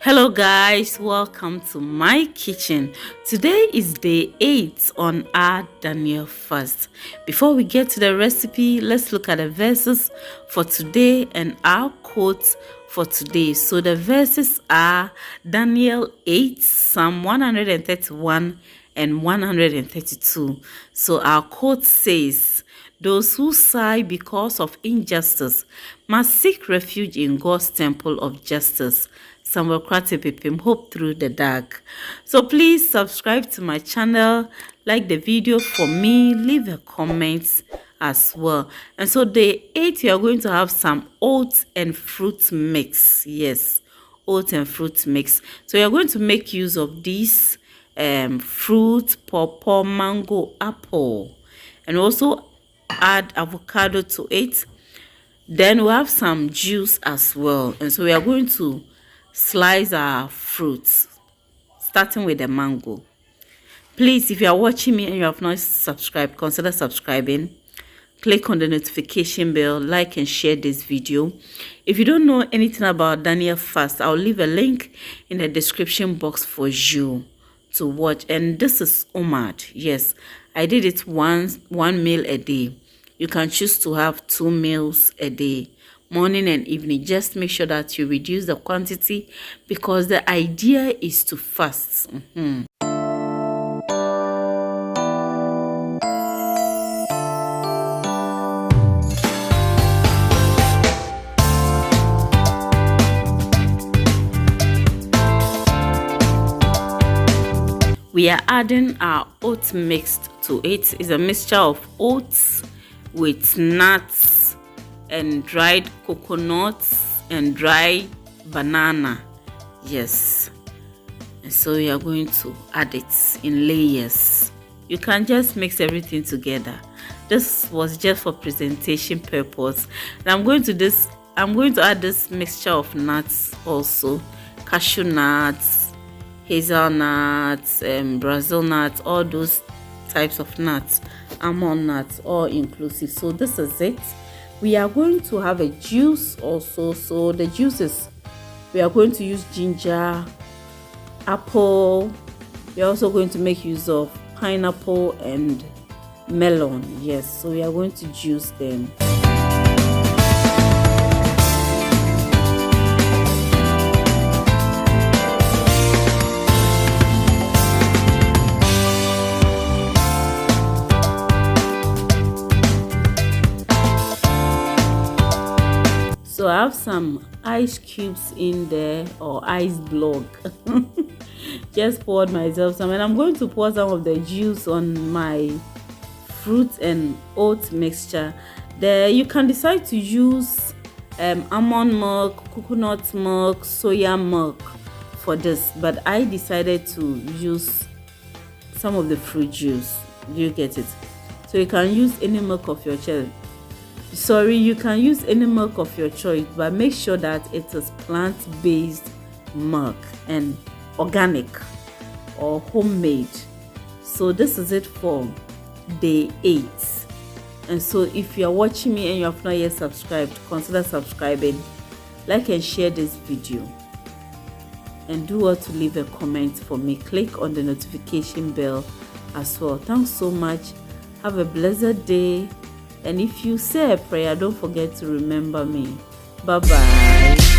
Hello guys, welcome to my kitchen. Today is day 8 on our Daniel fast. Before we get to the recipe, let's look at the verses for today and our quotes for today. So the verses are Daniel 8, Psalm 131 and 132. So our quote says, "Those who sigh because of injustice must seek refuge in God's temple of justice. Samuel Pipim, hope through the dark." So please subscribe to my channel, like the video for me, leave a comment as well. And so day 8, you are going to have some oats and fruit mix. Yes, oats and fruit mix. So you're going to make use of these fruit, pawpaw, mango, apple, and also add avocado to it. Then we have some juice as well, and so we are going to slice our fruits, starting with the mango. Please, if you are watching me and you have not subscribed, consider subscribing. Click on the notification bell, like and share this video. If you don't know anything about Daniel fast, I'll leave a link in the description box for you to watch. And this is OMAD. Yes, I did it one meal a day. You can choose to have 2 meals a day, morning and evening. Just make sure that you reduce the quantity, because the idea is to fast. We are adding our oats mixed to it. It's a mixture of oats with nuts and dried coconuts and dried banana. Yes, and so we are going to add it in layers. You can just mix everything together. This was just for presentation purpose, and I'm going to add this mixture of nuts also: cashew nuts, hazelnuts, Brazil nuts, all those types of nuts, almond nuts, all inclusive. So this is it. We are going to have a juice also. So the juices, we are going to use ginger, apple. We are also going to make use of pineapple and melon. Yes, so we are going to juice them. So I have some ice cubes in there, or ice block. Just poured myself some, and I'm going to pour some of the juice on my fruit and oat mixture. There you can decide to use almond milk, coconut milk, soya milk for this, but I decided to use some of the fruit juice. You get it? So you can use any milk of your choice. You can use any milk of your choice, but make sure that it is plant-based milk and organic or homemade. So this is it for day 8. And so if you are watching me and you have not yet subscribed, consider subscribing, like and share this video, and do what to leave a comment for me. Click on the notification bell as well. Thanks so much. Have a blessed day. And if you say a prayer, don't forget to remember me. Bye bye.